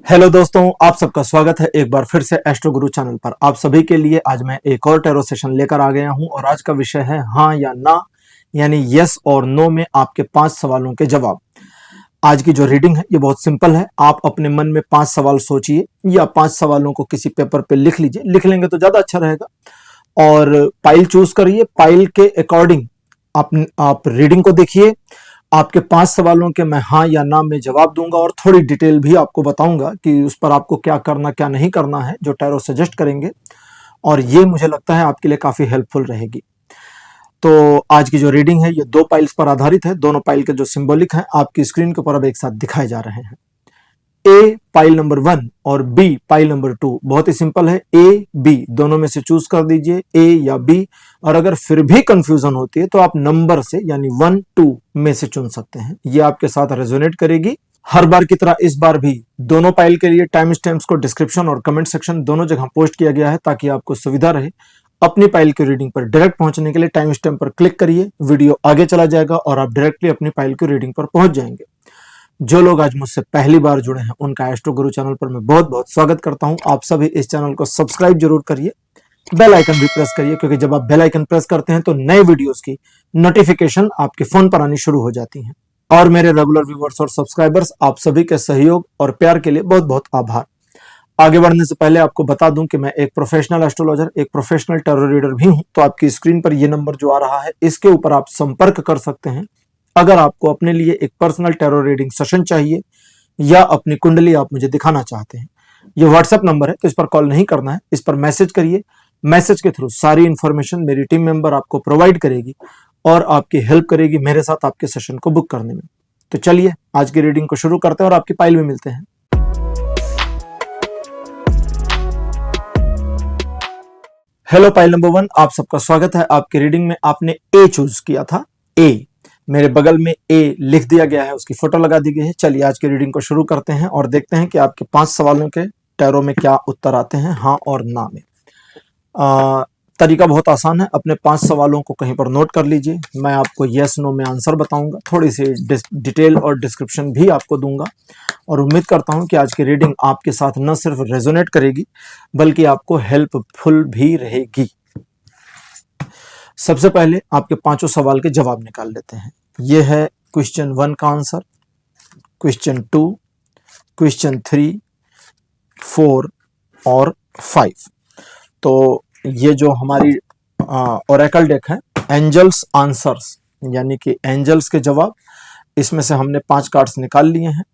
Hello दोस्तों, आप सबका स्वागत है एक बार फिर से एस्ट्रो गुरु चैनल पर। आप सभी के लिए आज मैं एक और टैरो सेशन लेकर आ गया हूं और आज का विषय है हाँ या ना, यानी यस और नो में आपके 5 सवालों के जवाब। आज की जो रीडिंग है ये बहुत सिंपल है। आप अपने मन में 5 सवाल सोचिए या 5 सवालों को किसी पेपर पे लिख लीजिए। लिख लेंगे तो ज्यादा अच्छा रहेगा। और पाइल चूज करिए, पाइल के अकॉर्डिंग आप रीडिंग को देखिए। आपके 5 सवालों के मैं हाँ या ना में जवाब दूंगा और थोड़ी डिटेल भी आपको बताऊंगा कि उस पर आपको क्या करना क्या नहीं करना है, जो टैरो सजेस्ट करेंगे। और ये मुझे लगता है आपके लिए काफी हेल्पफुल रहेगी। तो आज की जो रीडिंग है ये 2 पाइल्स पर आधारित है। दोनों पाइल के जो सिंबॉलिक हैं आपकी स्क्रीन के ऊपर अब एक साथ दिखाए जा रहे हैं। ए पाइल नंबर 1 और बी पाइल नंबर 2। बहुत ही सिंपल है, ए बी दोनों में से चूज कर दीजिए, ए या बी। और अगर फिर भी कंफ्यूजन होती है तो आप नंबर से यानी 1 2 में से चुन सकते हैं। ये आपके साथ रेजोनेट करेगी। हर बार की तरह इस बार भी दोनों पाइल के लिए टाइम स्टैम्प्स को डिस्क्रिप्शन और कमेंट सेक्शन दोनों जगह पोस्ट किया गया है ताकि आपको सुविधा रहे। अपनी पाइल की रीडिंग पर डायरेक्ट पहुंचने के लिए टाइम स्टैम्प पर क्लिक करिए, वीडियो आगे चला जाएगा और आप डायरेक्टली अपनी पाइल की रीडिंग पर पहुंच जाएंगे। जो लोग आज मुझसे पहली बार जुड़े हैं उनका एस्ट्रो गुरु चैनल पर मैं बहुत बहुत स्वागत करता हूं। आप सभी इस चैनल को सब्सक्राइब जरूर करिए, बेल आइकन भी प्रेस करिए, क्योंकि जब आप बेल आइकन प्रेस करते हैं तो नए वीडियोस की नोटिफिकेशन आपके फोन पर आनी शुरू हो जाती है। और मेरे रेगुलर व्यूअर्स और सब्सक्राइबर्स, आप सभी के सहयोग और प्यार के लिए बहुत बहुत आभार। आगे बढ़ने से पहले आपको बता दूं कि मैं एक प्रोफेशनल एस्ट्रोलॉजर, एक प्रोफेशनल टैरो रीडर भी हूं। तो आपकी स्क्रीन पर यह नंबर जो आ रहा है इसके ऊपर आप संपर्क कर सकते हैं अगर आपको अपने लिए एक पर्सनल टैरो रीडिंग सेशन चाहिए या अपनी कुंडली आप मुझे दिखाना चाहते हैं। ये व्हाट्सएप नंबर है तो इस पर कॉल नहीं करना है, इस पर मैसेज करिए। मैसेज के थ्रू सारी इंफॉर्मेशन मेरी टीम मेंबर आपको प्रोवाइड करेगी और आपकी हेल्प करेगी मेरे साथ आपके सेशन को बुक करने में। तो चलिए आज की रीडिंग को शुरू करते हैं और आपकी पाइल में मिलते हैं। हेलो पाइल नंबर 1, आप सबका स्वागत है। आपकी रीडिंग में आपने ए चूज किया था। ए मेरे बगल में ए लिख दिया गया है, उसकी फोटो लगा दी गई है। चलिए आज की रीडिंग को शुरू करते हैं और देखते हैं कि आपके 5 सवालों के टैरो में क्या उत्तर आते हैं हाँ और ना में। तरीका बहुत आसान है, अपने 5 सवालों को कहीं पर नोट कर लीजिए। मैं आपको यस नो में आंसर बताऊंगा, थोड़ी सी डिटेल और डिस्क्रिप्शन भी आपको दूंगा और उम्मीद करता हूं कि आज की रीडिंग आपके साथ न सिर्फ रेजोनेट करेगी बल्कि आपको हेल्पफुल भी रहेगी। सबसे पहले आपके 5 सवाल के जवाब निकाल लेते हैं। यह है क्वेश्चन 1 का आंसर, क्वेश्चन 2, क्वेश्चन 3, 4 और 5। तो ये जो हमारी ओरेकल डेक है, एंजल्स आंसर्स यानी कि एंजल्स के जवाब, इसमें से हमने 5 कार्ड्स निकाल लिए हैं।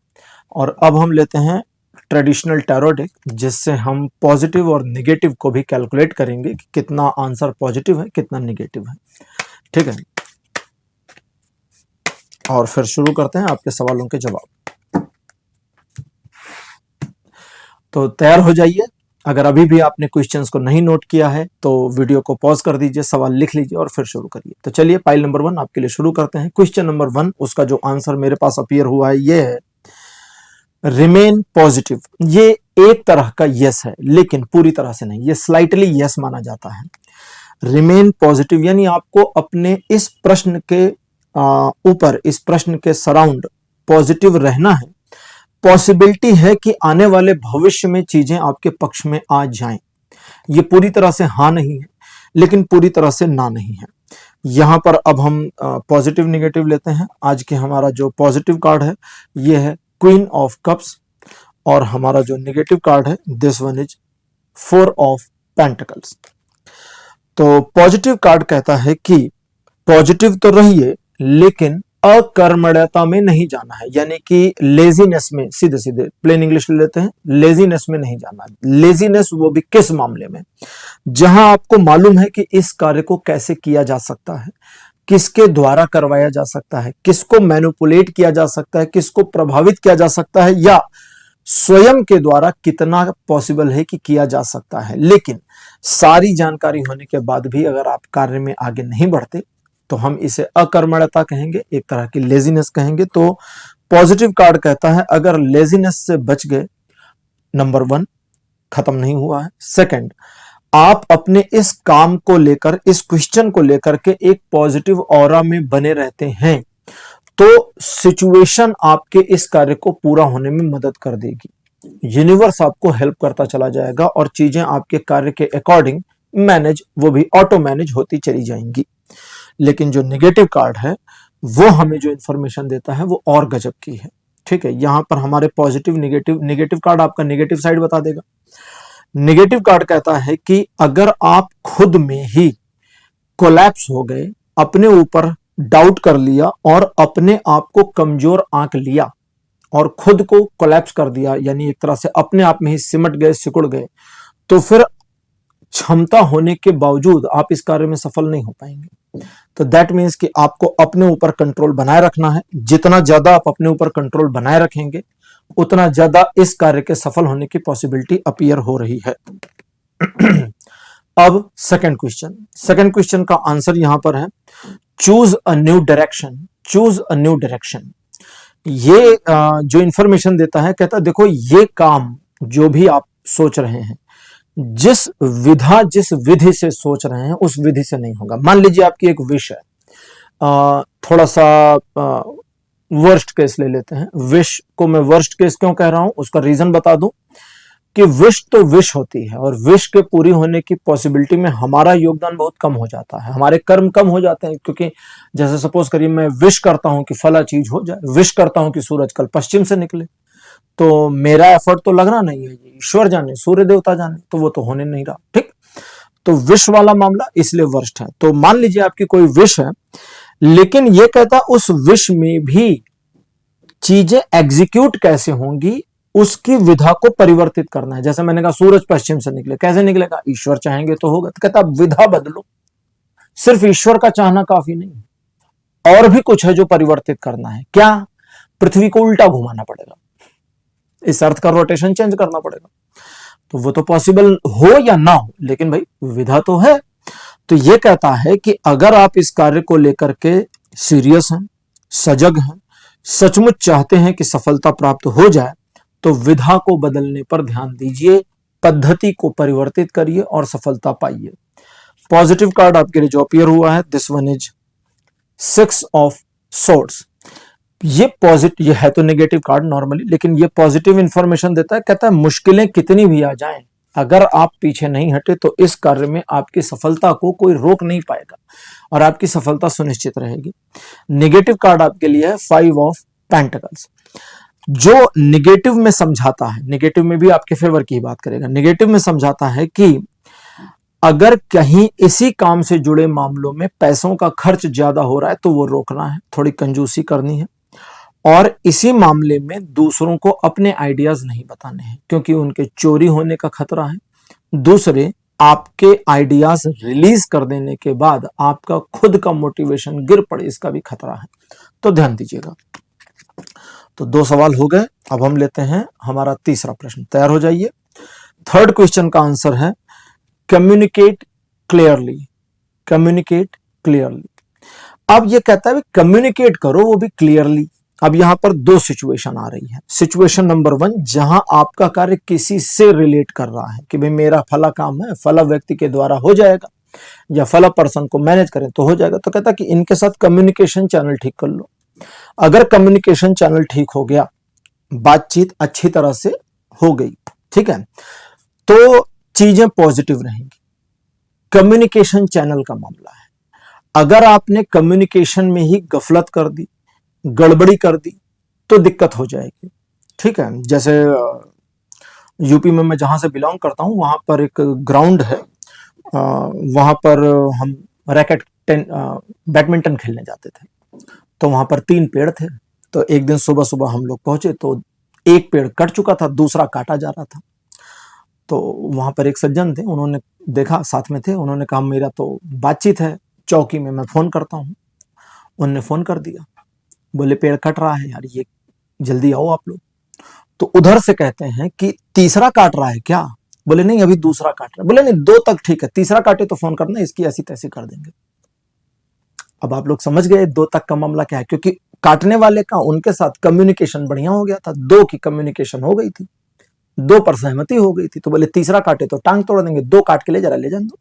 और अब हम लेते हैं ट्रेडिशनल टैरो डेक, जिससे हम पॉजिटिव और नेगेटिव को भी कैलकुलेट करेंगे कि कितना आंसर पॉजिटिव है कितना नेगेटिव है। ठीक है, और फिर शुरू करते हैं आपके सवालों के जवाब। तो तैयार हो जाइए। अगर अभी भी आपने क्वेश्चंस को नहीं नोट किया है तो वीडियो को पॉज कर दीजिए, सवाल लिख लीजिए और फिर शुरू करिए। तो चलिए पाइल नंबर 1 आपके लिए शुरू करते हैं। क्वेश्चन नंबर 1, उसका जो आंसर मेरे पास अपीयर हुआ है ये है रिमेन पॉजिटिव। ये एक तरह का यस है लेकिन पूरी तरह से नहीं, ये स्लाइटली यस माना जाता है। रिमेन पॉजिटिव यानी आपको अपने इस प्रश्न के ऊपर, इस प्रश्न के सराउंड पॉजिटिव रहना है। पॉसिबिलिटी है कि आने वाले भविष्य में चीजें आपके पक्ष में आ जाएं। ये पूरी तरह से हाँ नहीं है लेकिन पूरी तरह से ना नहीं है। यहां पर अब हम पॉजिटिव नेगेटिव लेते हैं। आज के हमारा जो पॉजिटिव कार्ड है ये है क्वीन ऑफ कप्स और हमारा जो नेगेटिव कार्ड है this one is 4 of pentacles. तो पॉजिटिव कार्ड कहता है कि पॉजिटिव तो रहिए लेकिन अकर्मण्यता में नहीं जाना है, यानी कि लेजीनेस में, सीधे सीधे प्लेन इंग्लिश ले लेते हैं, लेजीनेस में नहीं जाना है। लेजीनेस वो भी किस मामले में, जहां आपको मालूम है कि इस कार्य को कैसे किया जा सकता है, किसके द्वारा करवाया जा सकता है, किसको मैनिपुलेट किया जा सकता है, किसको प्रभावित किया जा सकता है या स्वयं के द्वारा कितना पॉसिबल है कि किया जा सकता है। लेकिन सारी जानकारी होने के बाद भी अगर आप कार्य में आगे नहीं बढ़ते तो हम इसे अकर्मण्यता कहेंगे, एक तरह की लेजीनेस कहेंगे। तो पॉजिटिव कार्ड कहता है अगर लेजीनेस से बच गए, नंबर 1 खत्म नहीं हुआ है। सेकंड, आप अपने इस काम को लेकर, इस क्वेश्चन को लेकर के एक पॉजिटिव ऑरा में बने रहते हैं तो सिचुएशन आपके इस कार्य को पूरा होने में मदद कर देगी। यूनिवर्स आपको हेल्प करता चला जाएगा और चीजें आपके कार्य के अकॉर्डिंग मैनेज, वो भी ऑटो मैनेज होती चली जाएंगी। लेकिन जो नेगेटिव कार्ड है वो हमें जो इंफॉर्मेशन देता है वो और गजब की है। ठीक है, यहां पर हमारे पॉजिटिव नेगेटिव, नेगेटिव कार्ड आपका नेगेटिव साइड बता देगा। नेगेटिव कार्ड कहता है कि अगर आप खुद में ही कोलैप्स हो गए, अपने ऊपर डाउट कर लिया और अपने आप को कमजोर आंक लिया और खुद को कोलैप्स कर दिया, यानी एक तरह से अपने आप में ही सिमट गए, सिकुड़ गए, तो फिर क्षमता होने के बावजूद आप इस कार्य में सफल नहीं हो पाएंगे। तो दैट मीन्स कि आपको अपने ऊपर कंट्रोल बनाए रखना है। जितना ज्यादा आप अपने ऊपर कंट्रोल बनाए रखेंगे उतना ज्यादा इस कार्य के सफल होने की पॉसिबिलिटी अपीयर हो रही है। अब सेकंड क्वेश्चन का आंसर यहां पर है choose a new direction. Choose a new direction ये जो इंफॉर्मेशन देता है, कहता है देखो ये काम जो भी आप सोच रहे हैं, जिस विधि से सोच रहे हैं उस विधि से नहीं होगा। मान लीजिए आपकी एक विश है, थोड़ा सा वर्स्ट केस ले लेते हैं। विश को मैं वर्स्ट केस क्यों कह रहा हूं, उसका रीजन बता दूं कि विश तो विश होती है और विश के पूरी होने की पॉसिबिलिटी में हमारा योगदान बहुत कम हो जाता है, हमारे कर्म कम हो जाते हैं। क्योंकि जैसे सपोज करिए मैं विश करता हूं कि फला चीज हो जाए, विश करता हूं कि सूरज कल पश्चिम से निकले, तो मेरा एफर्ट तो लगना नहीं है, ईश्वर जाने, सूर्य देवता जाने, तो वो तो होने नहीं रहा। ठीक, तो विश वाला मामला इसलिए वर्स्ट है। तो मान लीजिए आपकी कोई विश है, लेकिन ये कहता उस विश में भी चीजें एग्जीक्यूट कैसे होंगी उसकी विधा को परिवर्तित करना है। जैसे मैंने कहा सूरज पश्चिम से निकले, कैसे निकलेगा, ईश्वर चाहेंगे तो होगा। तो कहता विधा बदलो, सिर्फ ईश्वर का चाहना काफी नहीं, और भी कुछ है जो परिवर्तित करना है। क्या, पृथ्वी को उल्टा घुमाना पड़ेगा, इस अर्थ का रोटेशन चेंज करना पड़ेगा। तो वो तो पॉसिबल हो या ना हो, लेकिन भाई विधा तो है। तो ये कहता है कि अगर आप इस कार्य को लेकर के सीरियस हैं, सजग हैं, सचमुच चाहते हैं कि सफलता प्राप्त हो जाए, तो विधा को बदलने पर ध्यान दीजिए, पद्धति को परिवर्तित करिए और सफलता पाइए। पॉजिटिव कार्ड आपके लिए जो अपीयर हुआ है, this one is 6 of swords. ये पॉजिटिव, ये है तो नेगेटिव कार्ड नॉर्मली, लेकिन ये पॉजिटिव इंफॉर्मेशन देता है। कहता है मुश्किलें कितनी भी आ जाएं, अगर आप पीछे नहीं हटे तो इस कार्य में आपकी सफलता को कोई रोक नहीं पाएगा और आपकी सफलता सुनिश्चित रहेगी। नेगेटिव कार्ड आपके लिए है 5 ऑफ पेंटिकल्स, जो नेगेटिव में समझाता है, नेगेटिव में भी आपके फेवर की बात करेगा। नेगेटिव में समझाता है कि अगर कहीं इसी काम से जुड़े मामलों में पैसों का खर्च ज्यादा हो रहा है तो वो रोकना है, थोड़ी कंजूसी करनी है, और इसी मामले में दूसरों को अपने आइडियाज नहीं बताने हैं क्योंकि उनके चोरी होने का खतरा है। दूसरे आपके आइडियाज रिलीज कर देने के बाद आपका खुद का मोटिवेशन गिर पड़े, इसका भी खतरा है, तो ध्यान दीजिएगा। तो 2 सवाल हो गए। अब हम लेते हैं हमारा तीसरा प्रश्न, तैयार हो जाइए। थर्ड क्वेश्चन का आंसर है कम्युनिकेट क्लियरली। कम्युनिकेट क्लियरली, अब ये कहता है कम्युनिकेट करो, वो भी क्लियरली। अब यहां पर 2 सिचुएशन आ रही है। सिचुएशन नंबर 1, जहां आपका कार्य किसी से रिलेट कर रहा है कि भाई मेरा फला काम है, फला व्यक्ति के द्वारा हो जाएगा या फला पर्सन को मैनेज करें तो हो जाएगा, तो कहता कि इनके साथ कम्युनिकेशन चैनल ठीक कर लो। अगर कम्युनिकेशन चैनल ठीक हो गया, बातचीत अच्छी तरह से हो गई, ठीक है, तो चीजें पॉजिटिव रहेंगी। कम्युनिकेशन चैनल का मामला है, अगर आपने कम्युनिकेशन में ही गफलत कर दी, गड़बड़ी कर दी, तो दिक्कत हो जाएगी। ठीक है, जैसे यूपी में मैं जहां से बिलोंग करता हूं वहां पर एक ग्राउंड है, वहां पर हम बैडमिंटन खेलने जाते थे। तो वहां पर 3 पेड़ थे। तो एक दिन सुबह सुबह हम लोग पहुंचे तो एक पेड़ कट चुका था, दूसरा काटा जा रहा था। तो वहां पर एक सज्जन थे, उन्होंने देखा, साथ में थे, उन्होंने कहा मेरा तो बातचीत है चौकी में, मैं फोन करता हूँ। उनने फोन कर दिया, बोले पेड़ कट रहा है यार, ये जल्दी आओ आप लोग। तो उधर से कहते हैं कि तीसरा काट रहा है क्या, बोले नहीं अभी दूसरा काट रहा है। बोले नहीं 2 तक ठीक है, तीसरा काटे तो फोन करना, इसकी ऐसी तैसी कर देंगे। अब आप लोग समझ गए 2 तक का मामला क्या है, क्योंकि काटने वाले का उनके साथ कम्युनिकेशन बढ़िया हो गया था, 2 की कम्युनिकेशन हो गई थी, 2 पर सहमति हो गई थी। तो बोले तीसरा काटे तो टांग तोड़ देंगे, 2 काट के ले जरा ले जान दो।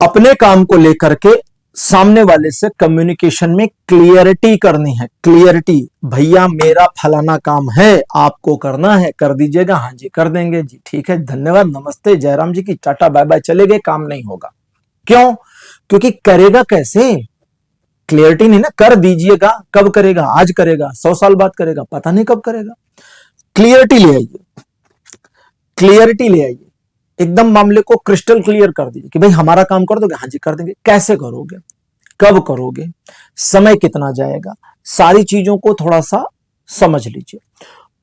अपने काम को लेकर के सामने वाले से कम्युनिकेशन में क्लियरिटी करनी है। क्लियरिटी, भैया मेरा फलाना काम है, आपको करना है, कर दीजिएगा। हाँ जी कर देंगे जी, ठीक है, धन्यवाद, नमस्ते, जयराम जी की टाटा बाय बाय, चले गए, काम नहीं होगा। क्यों? क्योंकि करेगा कैसे? क्लियरिटी नहीं ना। कर दीजिएगा, कब करेगा? आज करेगा, 100 साल बाद करेगा, पता नहीं कब करेगा। क्लियरिटी ले आइए, क्लियरिटी ले आइए, एकदम मामले को क्रिस्टल क्लियर कर दीजिए कि भाई हमारा काम कर दोगे? हाँ जी कर देंगे। कैसे करोगे? कब करोगे? समय कितना जाएगा? सारी चीजों को थोड़ा सा समझ लीजिए,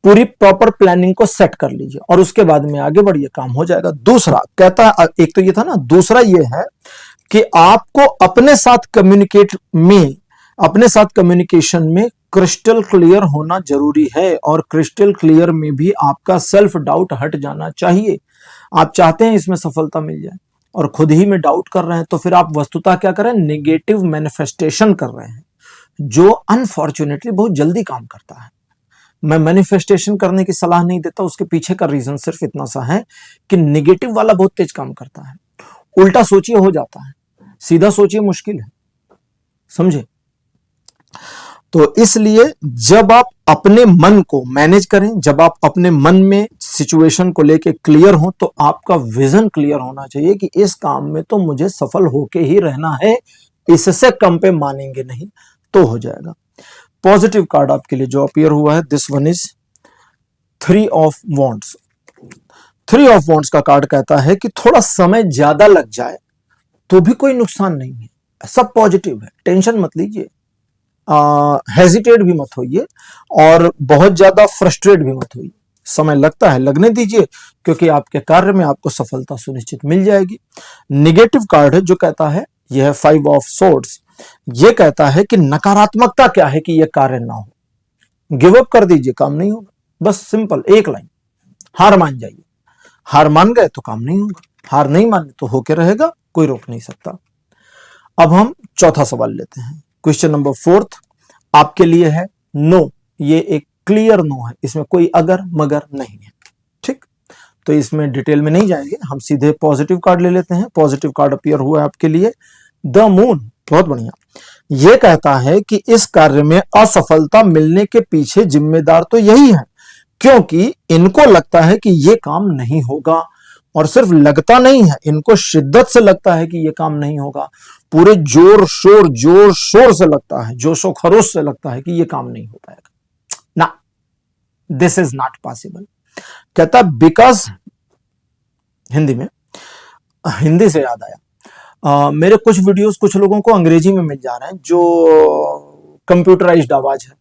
पूरी प्रॉपर प्लानिंग को सेट कर लीजिए और उसके बाद में आगे बढ़िए, काम हो जाएगा। दूसरा कहता है, एक तो ये था ना, दूसरा ये है कि आपको अपने साथ कम्युनिकेट में, अपने साथ कम्युनिकेशन में क्रिस्टल क्लियर होना जरूरी है और क्रिस्टल क्लियर में भी आपका सेल्फ डाउट हट जाना चाहिए। आप चाहते हैं इसमें सफलता मिल जाए और खुद ही में डाउट कर रहे हैं, तो फिर आप वस्तुतः क्या कर रहे हैं? नेगेटिव मैनिफेस्टेशन कर रहे हैं, जो अनफॉर्चुनेटली बहुत जल्दी काम करता है। मैं मैनिफेस्टेशन करने की सलाह नहीं देता, उसके पीछे का रीजन सिर्फ इतना सा है कि नेगेटिव वाला बहुत तेज काम करता है। उल्टा सोचिए हो जाता है, सीधा सोचिए मुश्किल है, समझे? तो इसलिए जब आप अपने मन को मैनेज करें, जब आप अपने मन में सिचुएशन को लेके क्लियर हो, तो आपका विजन क्लियर होना चाहिए कि इस काम में तो मुझे सफल होके ही रहना है, इससे कम पे मानेंगे नहीं, तो हो जाएगा। पॉजिटिव कार्ड आपके लिए जो अपीयर हुआ है, this one is 3 of wands. 3 of wands का कार्ड कहता है कि थोड़ा समय ज्यादा लग जाए तो भी कोई नुकसान नहीं है, सब पॉजिटिव है, टेंशन मत लीजिए, हेजिटेट भी मत होइए और बहुत ज्यादा फ्रस्ट्रेट भी मत होइए। समय लगता है, लगने दीजिए, क्योंकि आपके कार्य में आपको सफलता सुनिश्चित मिल जाएगी। निगेटिव कार्ड है जो कहता है, यह है 5 ऑफ सोर्ड्स। यह कहता है कि नकारात्मकता क्या है कि यह कार्य ना हो, गिव अप कर दीजिए, काम नहीं होगा, बस सिंपल एक लाइन, हार मान जाइए। हार मान गए तो काम नहीं होगा, हार नहीं माने तो होके रहेगा, कोई रोक नहीं सकता। अब हम चौथा सवाल लेते हैं, क्वेश्चन नंबर 4 आपके लिए है नो। ये एक क्लियर नो है, इसमें कोई अगर मगर नहीं है, ठीक? तो इसमें डिटेल में नहीं जाएंगे, हम सीधे पॉजिटिव कार्ड ले लेते हैं। पॉजिटिव कार्ड अपीयर हुआ है आपके लिए, द मून, बहुत बढ़िया। यह कहता है कि इस कार्य में असफलता मिलने के पीछे जिम्मेदार तो यही है, क्योंकि इनको लगता है कि यह काम नहीं होगा, और सिर्फ लगता नहीं है, इनको शिद्दत से लगता है कि यह काम नहीं होगा, पूरे जोर शोर से लगता है, जोशो खरोश से लगता है कि यह काम नहीं हो पाएगा ना, दिस इज नॉट पॉसिबल। कहता बिकॉज, हिंदी में, हिंदी से याद आया, मेरे कुछ वीडियोस कुछ लोगों को अंग्रेजी में मिल जा रहे हैं जो कंप्यूटराइज्ड आवाज है,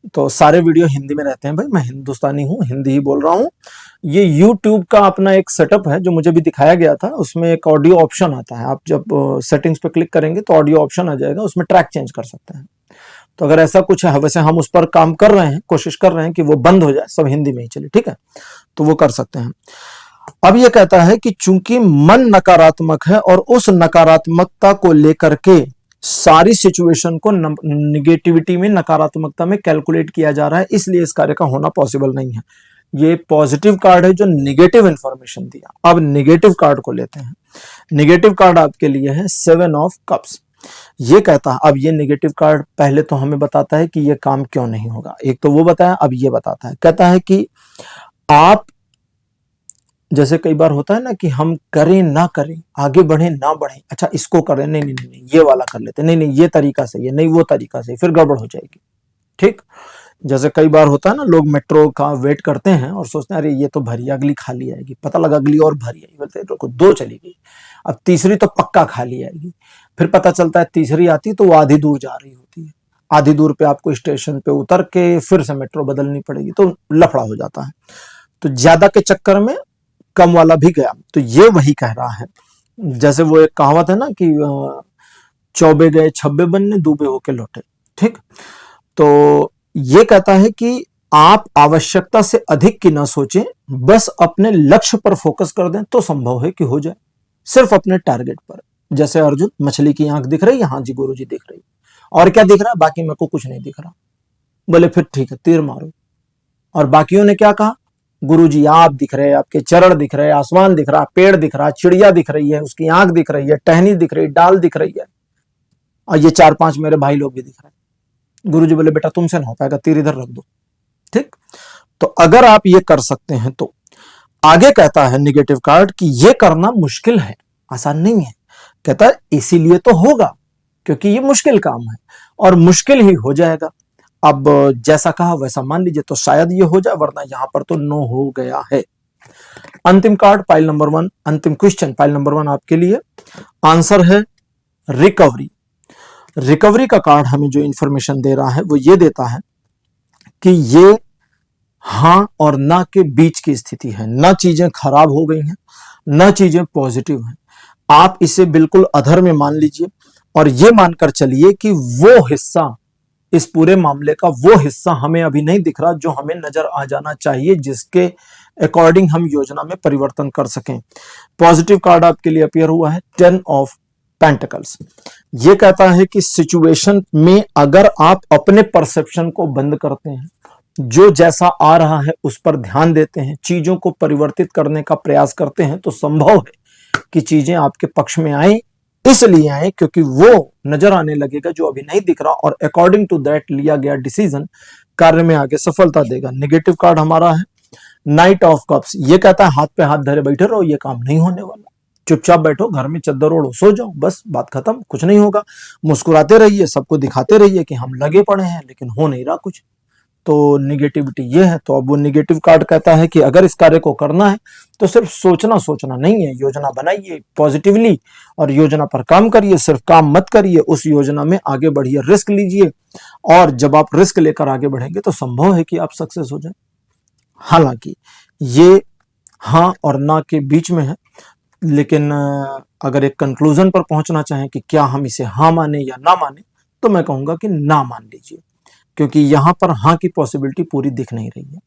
तो सारे वीडियो हिंदी में रहते हैं। भाई मैं हिंदुस्तानी हूं, हिंदी ही बोल रहा हूं। ये YouTube का अपना एक सेटअप है जो मुझे भी दिखाया गया था, उसमें एक ऑडियो ऑप्शन आता है, आप जब सेटिंग्स पे क्लिक करेंगे तो ऑडियो ऑप्शन आ जाएगा, उसमें ट्रैक चेंज कर सकते हैं। तो अगर ऐसा कुछ है, वैसे हम उस पर काम कर रहे हैं, कोशिश कर रहे हैं कि वो बंद हो जाए, सब हिंदी में ही चले, ठीक है? तो वो कर सकते हैं। अब ये कहता है कि चूंकि मन नकारात्मक है और उस नकारात्मकता को लेकर के सारी सिचुएशन को निगेटिविटी में, नकारात्मकता में कैलकुलेट किया जा रहा है, इसलिए इस कार्य का होना पॉसिबल नहीं है। ये पॉजिटिव कार्ड है जो निगेटिव इंफॉर्मेशन दिया। अब निगेटिव कार्ड को लेते हैं। निगेटिव कार्ड आपके लिए है 7 ऑफ कप्स। ये कहता है, अब ये निगेटिव कार्ड पहले तो हमें बताता है कि ये काम क्यों नहीं होगा, एक तो वो बताया, अब ये बताता है, कहता है कि आप, जैसे कई बार होता है ना कि हम करें ना करें, आगे बढ़े ना बढ़े, अच्छा इसको करें, नहीं नहीं नहीं ये वाला कर लेते, नहीं नहीं ये तरीका सही है, नहीं वो तरीका सही, फिर गड़बड़ हो जाएगी, ठीक? जैसे कई बार होता है ना, लोग मेट्रो का वेट करते हैं और सोचते हैं अरे ये तो भरी, अगली खाली आएगी, पता लगा अगली और भरी आई, बोलते रुको 2 चली गई, अब तीसरी तो पक्का खाली आएगी, फिर पता चलता है तीसरी आती तो वो आधी दूर जा रही होती है, आधी दूर पे आपको स्टेशन पे उतर के फिर से मेट्रो बदलनी पड़ेगी, तो लफड़ा हो जाता है। तो ज्यादा के चक्कर में कम वाला भी गया। तो ये वही कह रहा है, जैसे वो एक कहावत है ना कि चौबे गए छब्बे बनने, दूबे होके लौटे, ठीक? तो ये कहता है कि आप आवश्यकता से अधिक की ना सोचें, बस अपने लक्ष्य पर फोकस कर दें तो संभव है कि हो जाए, सिर्फ अपने टारगेट पर। जैसे अर्जुन, मछली की आंख दिख रही है? हाँ जी गुरुजी दिख रही है, और क्या दिख रहा है? बाकी मेरे को कुछ नहीं दिख रहा। बोले फिर ठीक है, तीर मारो। और बाकियों ने क्या कहा? गुरुजी आप दिख रहे हैं, आपके चरण दिख रहे हैं, आसमान दिख रहा, पेड़ दिख रहा, चिड़िया दिख रही है, उसकी आंख दिख रही है, टहनी दिख रही, डाल दिख रही है, और ये 4-5 मेरे भाई लोग भी दिख रहे हैं। गुरुजी बोले बेटा तुमसे ना हो पाएगा, तीर इधर रख दो। ठीक, तो अगर आप ये कर सकते हैं तो आगे कहता है निगेटिव कार्ड कि ये करना मुश्किल है, आसान नहीं है। कहता है इसीलिए तो होगा क्योंकि ये मुश्किल काम है और मुश्किल ही हो जाएगा। अब जैसा कहा वैसा मान लीजिए तो शायद ये हो जाए, वरना यहां पर तो नो हो गया है। अंतिम कार्ड पाइल नंबर 1, अंतिम क्वेश्चन पाइल नंबर 1 आपके लिए। आंसर है रिकवरी। रिकवरी का कार्ड हमें जो इंफॉर्मेशन दे रहा है वो ये देता है कि ये हां और ना के बीच की स्थिति है। ना चीजें खराब हो गई हैं, ना चीजें पॉजिटिव हैं। आप इसे बिल्कुल अधर में मान लीजिए और ये मानकर चलिए कि वो हिस्सा, इस पूरे मामले का वो हिस्सा हमें अभी नहीं दिख रहा जो हमें नजर आ जाना चाहिए, जिसके अकॉर्डिंग हम योजना में परिवर्तन कर सकें। पॉजिटिव कार्ड आपके लिए अपीयर हुआ है 10 ऑफ पेंटिकल्स। ये कहता है कि सिचुएशन में अगर आप अपने परसेप्शन को बंद करते हैं, जो जैसा आ रहा है उस पर ध्यान देते हैं, चीजों को परिवर्तित करने का प्रयास करते हैं, तो संभव है कि चीजें आपके पक्ष में आए। इसलिए आए क्योंकि वो नजर आने लगेगा जो अभी नहीं दिख रहा और अकॉर्डिंग टू दैट लिया गया डिसीजन कार्य में आगे सफलता देगा। नेगेटिव कार्ड हमारा है नाइट ऑफ कप्स। ये कहता है हाथ पे हाथ धरे बैठे रहो, ये काम नहीं होने वाला। चुपचाप बैठो, घर में चद्दर ओढ़ो, सो जाओ, बस बात खत्म, कुछ नहीं होगा। मुस्कुराते रहिए, सबको दिखाते रहिए कि हम लगे पड़े हैं, लेकिन हो नहीं रहा कुछ। तो निगेटिविटी ये है। तो अब वो निगेटिव कार्ड कहता है कि अगर इस कार्य को करना है तो सिर्फ सोचना नहीं है, योजना बनाइए पॉजिटिवली और योजना पर काम करिए। सिर्फ काम मत करिए, उस योजना में आगे बढ़िए, रिस्क लीजिए। और जब आप रिस्क लेकर आगे बढ़ेंगे तो संभव है कि आप सक्सेस हो जाए। हालांकि ये हाँ और ना के बीच में है, लेकिन अगर एक कंक्लूजन पर पहुंचना चाहें कि क्या हम इसे हाँ माने या ना माने, तो मैं कहूंगा कि ना मान लीजिए, क्योंकि यहां पर हाँ की पॉसिबिलिटी पूरी दिख नहीं रही है।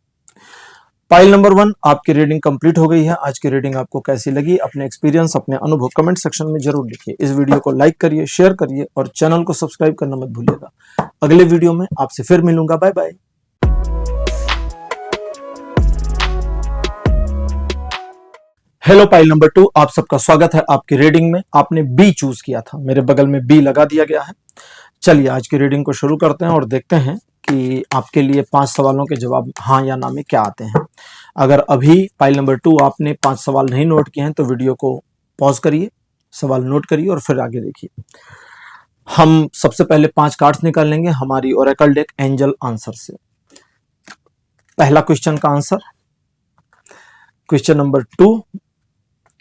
पाइल नंबर 1 आपकी रीडिंग कंप्लीट हो गई है। आज की रीडिंग आपको कैसी लगी, अपने एक्सपीरियंस, अपने अनुभव कमेंट सेक्शन में जरूर लिखिए। इस वीडियो को लाइक करिए, शेयर करिए और चैनल को सब्सक्राइब करना मत भूलिएगा। अगले वीडियो में आपसे फिर मिलूंगा। Bye bye. हेलो पाइल नंबर 2, आप सबका स्वागत है आपकी रीडिंग में। आपने बी चूज किया था, मेरे बगल में बी लगा दिया गया है। चलिए आज की रीडिंग को शुरू करते हैं और देखते हैं कि आपके लिए 5 सवालों के जवाब हाँ या ना में क्या आते हैं। अगर अभी पाइल नंबर 2 आपने 5 सवाल नहीं नोट किए हैं तो वीडियो को पॉज करिए, सवाल नोट करिए और फिर आगे देखिए। हम सबसे पहले 5 कार्ड्स निकालेंगे हमारी ओरेकल डेक एंजल आंसर से। पहला क्वेश्चन का answer, question number 2,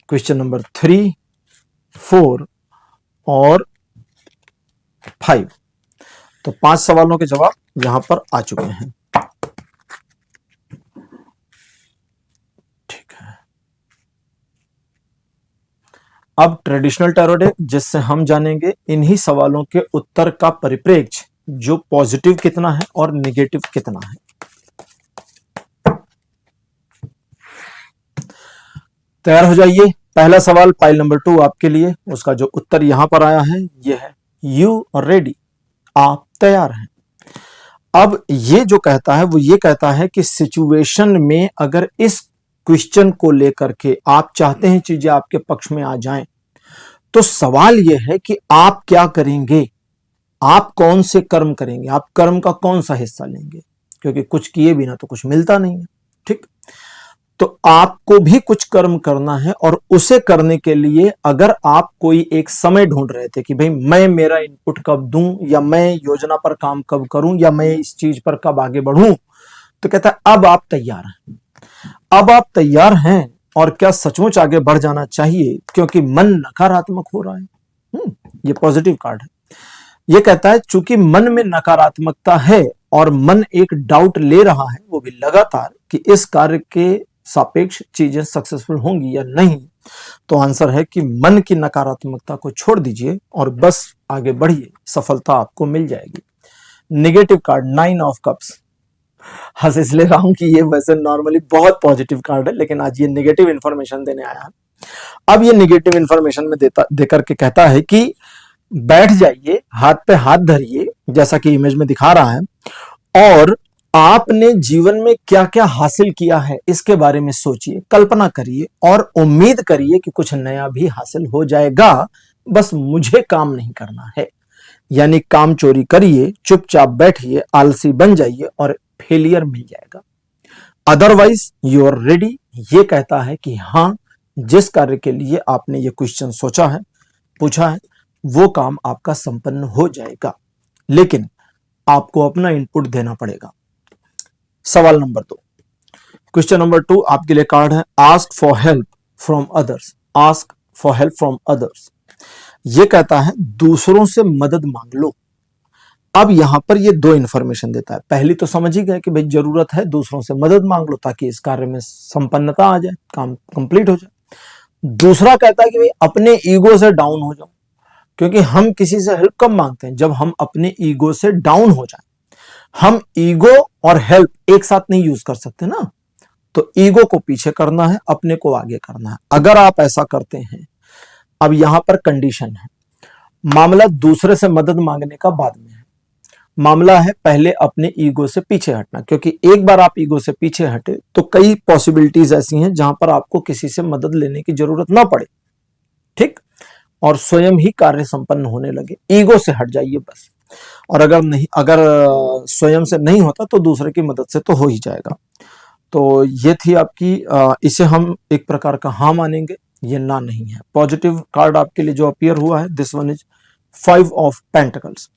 question number 3, 4 और 5। तो 5 सवालों के जवाब यहां पर आ चुके हैं। ठीक है, अब ट्रेडिशनल टैरो डेक जिससे हम जानेंगे इन्हीं सवालों के उत्तर का परिप्रेक्ष्य, जो पॉजिटिव कितना है और नेगेटिव कितना है। तैयार हो जाइए। पहला सवाल पाइल नंबर 2 आपके लिए, उसका जो उत्तर यहां पर आया है यह है यू रेडी, आप तैयार हैं। अब ये जो कहता है वो ये कहता है कि सिचुएशन में अगर इस क्वेश्चन को लेकर के आप चाहते हैं चीजें आपके पक्ष में आ जाएं, तो सवाल यह है कि आप क्या करेंगे, आप कौन से कर्म करेंगे, आप कर्म का कौन सा हिस्सा लेंगे, क्योंकि कुछ किए बिना तो कुछ मिलता नहीं है। ठीक, तो आपको भी कुछ कर्म करना है और उसे करने के लिए अगर आप कोई एक समय ढूंढ रहे थे कि भाई मैं मेरा इनपुट कब दूं, या मैं योजना पर काम कब करूं, या मैं इस चीज पर कब आगे बढ़ूं, तो कहता है अब आप तैयार हैं। अब आप तैयार हैं और क्या सचमुच आगे बढ़ जाना चाहिए, क्योंकि मन नकारात्मक हो रहा है। ये पॉजिटिव कार्ड है। ये कहता है चूंकि मन में नकारात्मकता है और मन एक डाउट ले रहा है, वो भी लगातार, कि इस कार्य के सापेक्ष चीजें सक्सेसफुल होंगी या नहीं, तो आंसर है कि मन की नकारात्मकता को छोड़ दीजिए और बस आगे बढ़िए, सफलता आपको मिल जाएगी। Negative card 9 of cups. हंस इसलिए रहा हूं कि ये वैसे नॉर्मली बहुत पॉजिटिव कार्ड है, लेकिन आज ये नेगेटिव इंफॉर्मेशन देने आया है। अब ये नेगेटिव इंफॉर्मेशन में देकर के कहता है कि बैठ जाइए, हाथ पे हाथ धरिए, जैसा कि इमेज में दिखा रहा है, और आपने जीवन में क्या क्या हासिल किया है इसके बारे में सोचिए, कल्पना करिए और उम्मीद करिए कि कुछ नया भी हासिल हो जाएगा, बस मुझे काम नहीं करना है। यानी काम चोरी करिए, चुपचाप बैठिए, आलसी बन जाइए और फेलियर मिल जाएगा। अदरवाइज यू आर रेडी, ये कहता है कि हाँ, जिस कार्य के लिए आपने ये क्वेश्चन सोचा है, पूछा है, वो काम आपका संपन्न हो जाएगा, लेकिन आपको अपना इनपुट देना पड़ेगा। सवाल नंबर 2, क्वेश्चन नंबर 2 आपके लिए कार्ड है ask for help from others. Ask for help from others ये कहता है दूसरों से मदद मांग लो। अब यहां पर ये दो इंफॉर्मेशन देता है। पहली तो समझ ही गए कि भाई जरूरत है दूसरों से मदद मांग लो ताकि इस कार्य में संपन्नता आ जाए, काम कंप्लीट हो जाए। दूसरा कहता है कि भाई अपने ईगो से डाउन हो जाओ, क्योंकि हम किसी से हेल्प कब मांगते हैं, जब हम अपने ईगो से डाउन हो जाए। हम ईगो और हेल्प एक साथ नहीं यूज कर सकते ना, तो ईगो को पीछे करना है, अपने को आगे करना है। अगर आप ऐसा करते हैं, अब यहां पर कंडीशन है, मामला दूसरे से मदद मांगने का बाद में है, मामला है पहले अपने ईगो से पीछे हटना। क्योंकि एक बार आप ईगो से पीछे हटे तो कई पॉसिबिलिटीज ऐसी हैं जहां पर आपको किसी से मदद लेने की जरूरत ना पड़े, ठीक, और स्वयं ही कार्य संपन्न होने लगे। ईगो से हट जाइए बस, और अगर स्वयं से नहीं होता तो दूसरे की मदद से तो हो ही जाएगा। तो ये थी आपकी, इसे हम एक प्रकार का हाँ मानेंगे, ये ना नहीं है। पॉजिटिव कार्ड आपके लिए जो अपीयर हुआ है, this one is 5 of pentacles.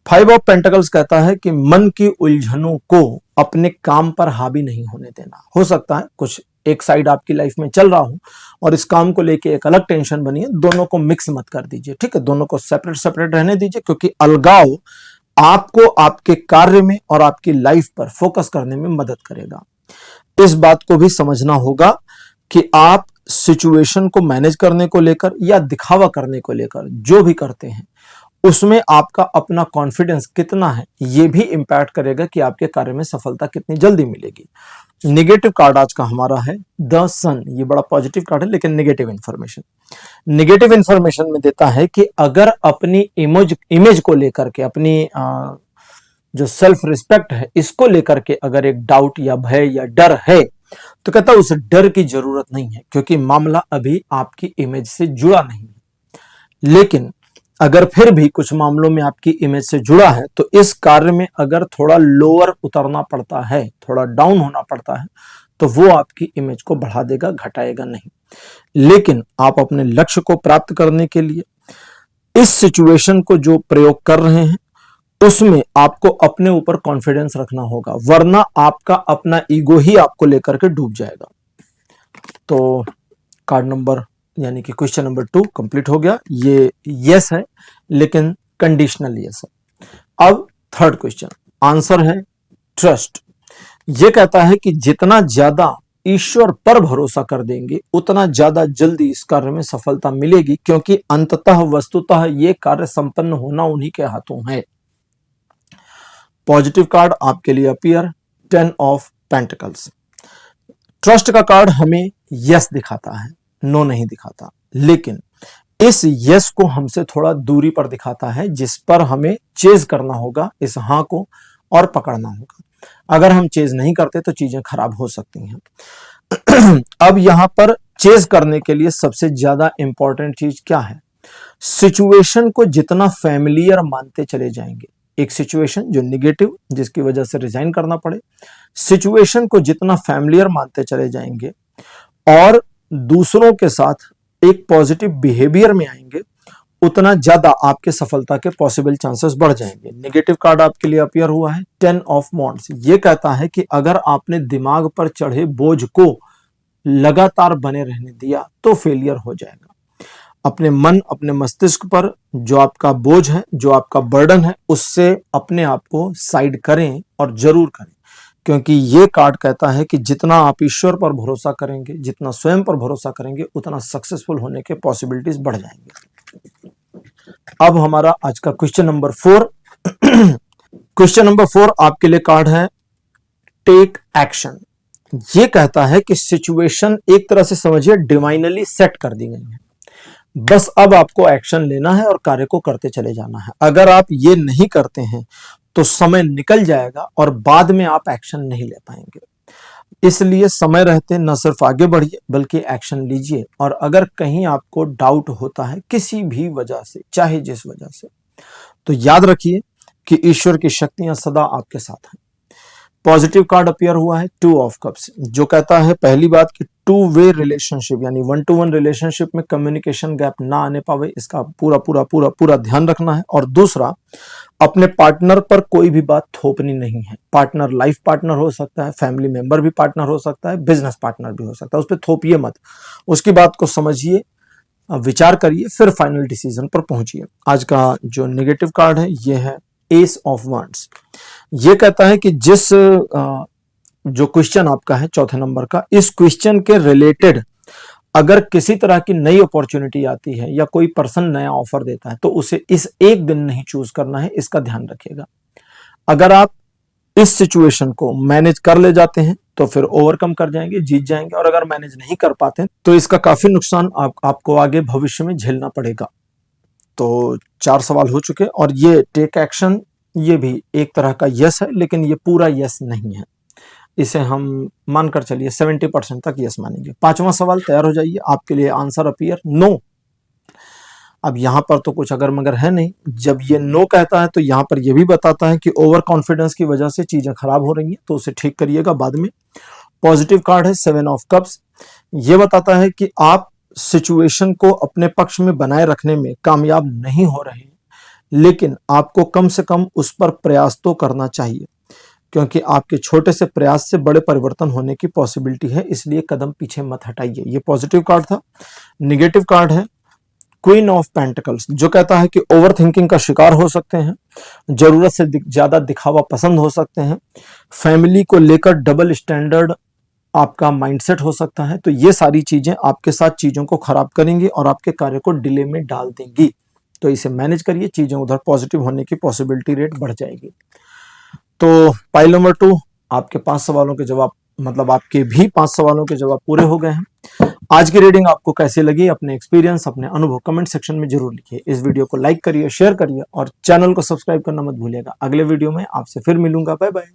5 of pentacles कहता है कि मन की उलझनों को अपने काम पर हावी नहीं होने देना। हो सकता है कुछ एक साइड आपकी लाइफ में चल रहा हो और इस काम को लेके एक अलग टेंशन बनी है, दोनों को मिक्स मत कर दीजिए, ठीक है, दोनों को सेपरेट सेपरेट रहने दीजिए, क्योंकि अलगाव आपको आपके कार्य में और आपकी लाइफ पर फोकस करने में मदद करेगा। इस बात को भी समझना होगा कि आप सिचुएशन को मैनेज करने को लेकर या दिखावा करने को लेकर जो भी करते हैं, उसमें आपका अपना कॉन्फिडेंस कितना है, यह भी इंपैक्ट करेगा कि आपके कार्य में सफलता कितनी जल्दी मिलेगी। नेगेटिव कार्ड आज का हमारा है द सन। ये बड़ा पॉजिटिव कार्ड है, लेकिन नेगेटिव इंफॉर्मेशन में देता है कि अगर अपनी इमेज को लेकर के, अपनी जो सेल्फ रिस्पेक्ट है, इसको लेकर के अगर एक डाउट या भय या डर है, तो कहता है उस डर की जरूरत नहीं है, क्योंकि मामला अभी आपकी इमेज से जुड़ा नहीं है। लेकिन अगर फिर भी कुछ मामलों में आपकी इमेज से जुड़ा है, तो इस कार्य में अगर थोड़ा लोअर उतरना पड़ता है, थोड़ा डाउन होना पड़ता है, तो वो आपकी इमेज को बढ़ा देगा, घटाएगा नहीं। लेकिन आप अपने लक्ष्य को प्राप्त करने के लिए इस सिचुएशन को जो प्रयोग कर रहे हैं, उसमें आपको अपने ऊपर कॉन्फिडेंस रखना होगा, वरना आपका अपना ईगो ही आपको लेकर के डूब जाएगा। तो कार्ड नंबर यानी कि क्वेश्चन नंबर 2 कंप्लीट हो गया। ये यस है, लेकिन कंडीशनल यस है। अब थर्ड क्वेश्चन, आंसर है ट्रस्ट। ये कहता है कि जितना ज्यादा ईश्वर पर भरोसा कर देंगे, उतना ज्यादा जल्दी इस कार्य में सफलता मिलेगी, क्योंकि अंततः वस्तुतः ये कार्य संपन्न होना उन्हीं के हाथों है। पॉजिटिव कार्ड आपके लिए अपीयर 10 ऑफ पेंटिकल्स। ट्रस्ट का कार्ड हमें यस दिखाता है, नो नहीं दिखाता, लेकिन इस यस को हमसे थोड़ा दूरी पर दिखाता है, जिस पर हमें चेज करना होगा, इस हाँ को, और पकड़ना होगा। अगर हम चेज नहीं करते तो चीजें खराब हो सकती हैं। अब यहां पर चेज करने के लिए सबसे ज्यादा इंपॉर्टेंट चीज क्या है? सिचुएशन को जितना फैमिलियर मानते चले जाएंगे, एक सिचुएशन जो निगेटिव, जिसकी वजह से रिजाइन करना पड़े, सिचुएशन को जितना फैमिलियर मानते चले जाएंगे और दूसरों के साथ एक पॉजिटिव बिहेवियर में आएंगे, उतना ज्यादा आपके सफलता के पॉसिबल चांसेस बढ़ जाएंगे। नेगेटिव कार्ड आपके लिए अपीयर हुआ है 10 ऑफ वॉन्ड्स। ये कहता है कि अगर आपने दिमाग पर चढ़े बोझ को लगातार बने रहने दिया तो फेलियर हो जाएगा। अपने मन, अपने मस्तिष्क पर जो आपका बोझ है, जो आपका बर्डन है, उससे अपने आप को साइड करें, और जरूर करें, क्योंकि ये कार्ड कहता है कि जितना आप ईश्वर पर भरोसा करेंगे, जितना स्वयं पर भरोसा करेंगे, उतना सक्सेसफुल होने के पॉसिबिलिटीज बढ़ जाएंगे। अब हमारा आज का क्वेश्चन नंबर 4। क्वेश्चन नंबर 4 आपके लिए कार्ड है टेक एक्शन। ये कहता है कि सिचुएशन एक तरह से समझिए डिवाइनली सेट कर दी गई है, बस अब आपको एक्शन लेना है और कार्य को करते चले जाना है। अगर आप ये नहीं करते हैं तो समय निकल जाएगा और बाद में आप एक्शन नहीं ले पाएंगे। इसलिए समय रहते न सिर्फ आगे बढ़िए, बल्कि एक्शन लीजिए। और अगर कहीं आपको डाउट होता है किसी भी वजह से, चाहे जिस वजह से, तो याद रखिए कि ईश्वर की शक्तियां सदा आपके साथ हैं। पॉजिटिव कार्ड अपीयर हुआ है 2 ऑफ कप्स, जो कहता है पहली बात कि 2 वे रिलेशनशिप यानी 1 to 1 रिलेशनशिप में कम्युनिकेशन गैप ना आने पावे, इसका पूरा पूरा पूरा पूरा ध्यान रखना है। और दूसरा, अपने पार्टनर पर कोई भी बात थोपनी नहीं है। पार्टनर लाइफ पार्टनर हो सकता है, फैमिली मेंबर भी पार्टनर हो सकता है, बिजनेस पार्टनर भी हो सकता है, उस पर थोपिए मत, उसकी बात को समझिए, विचार करिए, फिर फाइनल डिसीजन पर पहुंचिए। आज का जो नेगेटिव कार्ड है ये है एस ऑफ वांड्स। ये कहता है कि जिस जो क्वेश्चन आपका है चौथे नंबर का, इस क्वेश्चन के रिलेटेड अगर किसी तरह की नई अपॉर्चुनिटी आती है या कोई पर्सन नया ऑफर देता है तो उसे इस एक दिन नहीं चूज करना है, इसका ध्यान रखिएगा। अगर आप इस सिचुएशन को मैनेज कर ले जाते हैं तो फिर ओवरकम कर जाएंगे, जीत जाएंगे, और अगर मैनेज नहीं कर पाते तो इसका काफी नुकसान आपको आगे भविष्य में झेलना पड़ेगा। तो 4 सवाल हो चुके, और ये टेक एक्शन, ये भी एक तरह का यस है, लेकिन ये पूरा यस नहीं है, इसे हम मानकर चलिए 70% तक यस मानेंगे। 5वां सवाल, तैयार हो जाइए, आपके लिए आंसर अपीयर नो। अब यहां पर तो कुछ अगर मगर है नहीं, जब ये नो कहता है तो यहां पर ये भी बताता है कि ओवर कॉन्फिडेंस की वजह से चीजें खराब हो रही हैं, तो उसे ठीक करिएगा बाद में। पॉजिटिव कार्ड है 7 ऑफ कप्स। ये बताता है कि आप सिचुएशन को अपने पक्ष में बनाए रखने में कामयाब नहीं हो रहे, लेकिन आपको कम से कम उस पर प्रयास तो करना चाहिए, क्योंकि आपके छोटे से प्रयास से बड़े परिवर्तन होने की पॉसिबिलिटी है, इसलिए कदम पीछे मत हटाइए। ये पॉजिटिव कार्ड था। निगेटिव कार्ड है क्वीन ऑफ पेंटिकल्स, जो कहता है कि ओवर थिंकिंग का शिकार हो सकते हैं, जरूरत से ज्यादा दिखावा पसंद हो सकते हैं, फैमिली को लेकर डबल स्टैंडर्ड आपका माइंडसेट हो सकता है। तो ये सारी चीजें आपके साथ चीजों को खराब करेंगी और आपके कार्य को डिले में डाल देंगी, तो इसे मैनेज करिए, चीजें उधर पॉजिटिव होने की पॉसिबिलिटी रेट बढ़ जाएगी। तो पाइल नंबर 2, आपके 5 सवालों के जवाब, मतलब आपके भी 5 सवालों के जवाब पूरे हो गए हैं। आज की रीडिंग आपको कैसी लगी, अपने एक्सपीरियंस, अपने अनुभव कमेंट सेक्शन में जरूर लिखिए। इस वीडियो को लाइक करिए, शेयर करिए और चैनल को सब्सक्राइब करना मत भूलिएगा। अगले वीडियो में आपसे फिर मिलूंगा। Bye bye.